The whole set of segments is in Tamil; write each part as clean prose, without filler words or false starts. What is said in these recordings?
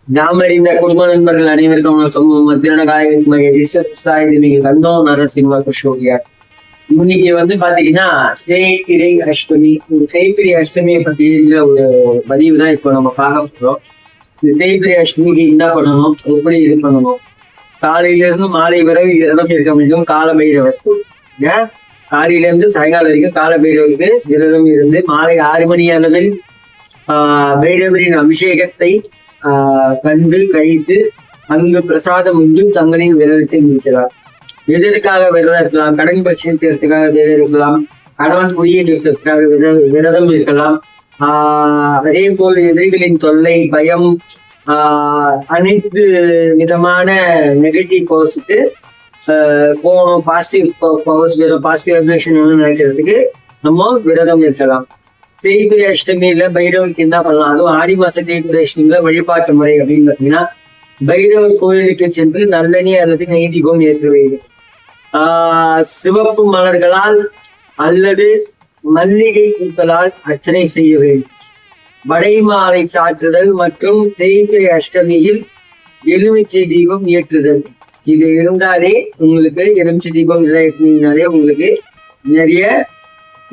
இந்த குடும்ப நண்பர்கள் அனைவருக்கும் திருட காய்கறி நீங்க கந்தோம் நரசிம்ம குஷோகியா. இன்னைக்கு வந்து பாத்தீங்கன்னா தேய்பிரை அஷ்டமி. இந்த தேய்பிரை அஷ்டமியை பத்தி ஒரு பதிவு தான் இப்போ நம்ம பார்க்க போறோம். இந்த தேய்பிரை அஷ்டமிக்கு என்ன பண்ணணும், எப்படி இது பண்ணணும், காலையில இருந்து மாலை வரை விரதம் இருக்க முடியும். கால பைரவர் ஏன் காலையில இருந்து சாயங்காலம் வரைக்கும் கால பைரவருக்கு விரதம் இருந்து மாலை 6 மணி அளவில் பைரவரின் அபிஷேகத்தை கண்டு கழித்து அங்கு பிரசாதம் உண்டும் தங்களின் விரதத்தை முடிக்கலாம். எதற்காக விரதம் இருக்கலாம்? கடன் பிரச்சனை தீர்த்துக்காக விரதம் இருக்கலாம், கணவன் குடியேற்றத்திற்காக விரதம் இருக்கலாம். அதே போல் எதிரிகளின் தொல்லை, பயம், அனைத்து விதமான நெகட்டிவ் பவர்ஸுக்கு போகணும். பாசிட்டிவ் பவர்ஸ் பாசிட்டிவ் வைப்ரேஷன் நினைக்கிறதுக்கு நம்ம விரதம் இருக்கலாம். தேய்பிரை அஷ்டமியில பைரவருக்கு என்ன பண்ணலாம்? அதுவும் ஆடி மாச தேய்பிரை அஷ்டமியில வழிபாட்டு முறை அப்படின்னு பார்த்தீங்கன்னா, பைரவர் கோயிலுக்கு சென்று நல்லெண்ணெய் அல்லது நெய் தீபம் ஏற்ற வேண்டும். சிவப்பு மலர்களால் அல்லது மல்லிகை பூக்களால் அர்ச்சனை செய்ய வேண்டும். வடை மாலை சாற்றுதல் மற்றும் தேய்பிரை அஷ்டமியில் எலுமிச்சை தீபம் ஏற்றுதல், இது இருந்தாலே உங்களுக்கு எலுமிச்சை தீபம் ஏற்றினாலே உங்களுக்கு நிறைய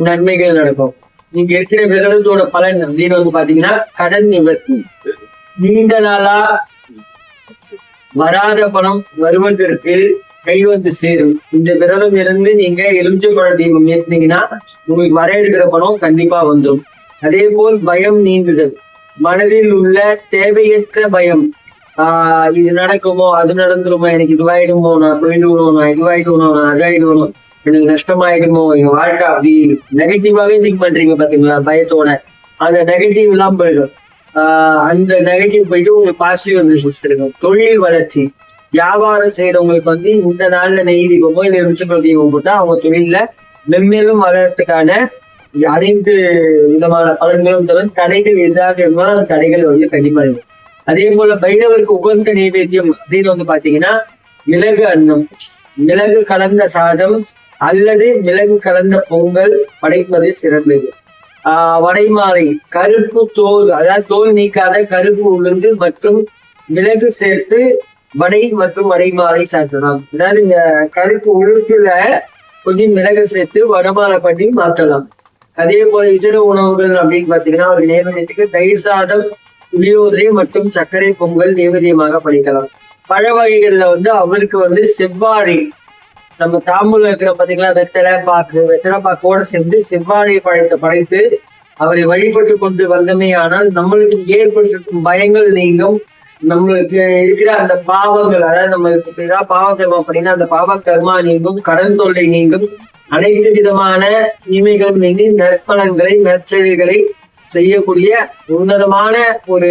நன்மைகள் நடக்கும். நீங்க இருக்கிற விரதத்தோட பலன் அப்படின்னு வந்து பாத்தீங்கன்னா, கடன் நிவர்த்தி, நீண்ட நாளா வராத பணம் வருவதற்கு கை வந்து சேரும். இந்த விரதம் இருந்து நீங்க எலுமிச்சை தீபம் ஏற்றினீங்கன்னா உங்களுக்கு வர இருக்கிற பணம் கண்டிப்பா வந்துடும். அதே போல் பயம் நீங்குதல், மனதில் உள்ள தேவையற்ற பயம், இது நடக்குமோ, அது நடந்துருமோ, எனக்கு இதுவாயிடுமோ, நான் போயிடுவோம், நான் இதுவாயிடுவோம், நான் அதாயிடுவோம், எனக்கு நஷ்டமாயிடுமோ, எங்க வாழ்க்கை அப்படி நெகட்டிவாவே திங்க் பண்றீங்க பாத்தீங்களா, பயத்தோட. அந்த நெகட்டிவ் எல்லாம் போயிடும். அந்த நெகட்டிவ் போயிட்டு உங்களுக்கு பாசிட்டிவ் ரிசல்ட்ஸ் கிடைக்கும். தொழில் வளர்ச்சி, வியாபாரம் செய்யறவங்களுக்கு வந்து இந்த நாள்ல நெய் தீபமோ இல்லை ருச்சிபுர தீபம் போட்டா அவங்க தொழில மென்மேலும் வளர்றதுக்கான அனைத்து விதமான பலன்களும் தரும். தடைகள் எதாக இருந்தாலும் அந்த தடைகள் வந்து கண்டிப்பா இருக்கும். அதே போல பைரவருக்கு உகந்த நைவேத்தியம் அப்படின்னு வந்து பாத்தீங்கன்னா, மிளகு அன்னம், மிளகு கலந்த சாதம் அல்லது மிளகு கலந்த பொங்கல் படைப்பது சிறந்தது. வடைமாலை, கருப்பு தோல், அதாவது தோல் நீக்காத கருப்பு உளுந்து மற்றும் மிளகு சேர்த்து வடை மற்றும் வடைமாலை சாப்பிடலாம். அதாவது இந்த கருப்பு உளுந்துல கொஞ்சம் மிளகு சேர்த்து வடமாலை பண்ணி மாற்றலாம். அதே போல இதர உணவுகள் அப்படின்னு பாத்தீங்கன்னா, ஒரு நைவேத்தியத்துக்கு தயிர் சாதம், புளியோதரை மற்றும் சர்க்கரை பொங்கல் நைவேத்தியமாக படைக்கலாம். பழ வகைகள்ல வந்து அவருக்கு வந்து செவ்வாழை, நம்ம தாம்பூல இருக்கிற பாத்தீங்களா, வெத்தலை பாக்கோட சேர்ந்து செவ்வாழை பழத்தை படைத்து அவரை வழிபட்டு கொண்டு வந்தமே ஆனால் நம்மளுக்கு ஏற்பட்டிருக்கும் பயங்கள் நீங்கும். நம்மளுக்கு இருக்கிற அந்த பாவங்கள், அதாவது நம்மளுக்கு ஏதாவது பாவக்கர்மா அப்படின்னா அந்த பாவ கர்மா நீங்கும், கடன் தொல்லை நீங்கும், அனைத்து விதமான தீமைகளும் நீங்கி நற்பலன்களை நற்செயல்களை செய்யக்கூடிய உன்னதமான ஒரு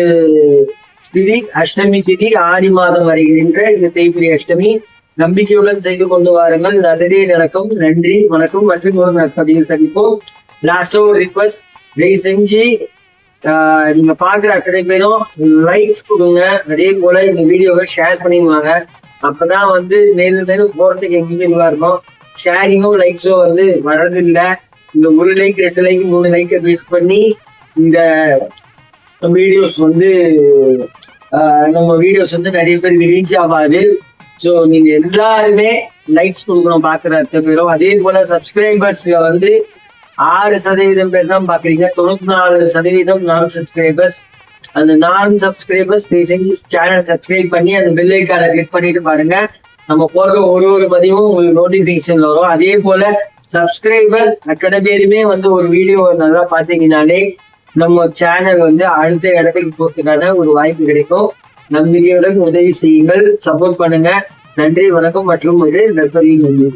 திதி அஷ்டமி திதி. ஆடி மாதம் வருகின்ற இந்த தேய்பிரை அஷ்டமி நம்பிக்கையுடன் செய்து கொண்டு வாருங்கள், நல்லதே நடக்கும். நன்றி, வணக்கம். மற்றும் ஒரு நற்பதிவில் சந்திப்போம். லாஸ்டா ஒரு ரிக்வஸ்ட், தயவு செஞ்சு நீங்க பாக்குற அத்தனை பேரும் லைக்ஸ் கொடுங்க. அதே போல இந்த வீடியோவை ஷேர் பண்ணிடுவாங்க. அப்பதான் வந்து மேலும் மேலும் போறதுக்கு எங்கேயும் இருக்கும். ஷேரிங்கோ லைக்ஸோ வந்து வர்றதில்லை. இந்த 1 லைக் 2 லைக் 3 லைக்கை பேஸ் பண்ணி இந்த வீடியோஸ் வந்து நம்ம வீடியோஸ் வந்து நிறைய பேருக்கு ரீச் ஆகாது. ஸோ நீங்க எல்லாருமே லைக்ஸ் கொடுக்கணும் பாக்குற அத்தனை பேரும். அதே போல சப்ஸ்கிரைபர்ஸ்ல வந்து 6% பேர் தான் பாக்குறீங்க, 94% நான் சப்ஸ்கிரைபர்ஸ். அந்த நான் சப்ஸ்கிரைபர்ஸ் செஞ்சு சேனல் சப்ஸ்கிரைப் பண்ணி அந்த பெல் ஐக்கானை கிளிக் பண்ணிட்டு பாருங்க. நம்ம போடுற ஒரு பதிவும் உங்களுக்கு நோட்டிபிகேஷன் வரும். அதே போல சப்ஸ்கிரைபர் அத்தனை பேருமே வந்து ஒரு வீடியோ நல்லா பாத்தீங்கன்னாலே நம்ம சேனல் வந்து அடுத்த இடத்துக்கு போறதுக்கான ஒரு வாய்ப்பு கிடைக்கும். நம்பிக்கையுடன் உதவி செய்யுங்கள், சப்போர்ட் பண்ணுங்க. நன்றி, வணக்கம் மற்றும் ஒரு நற்பதிவு செஞ்சு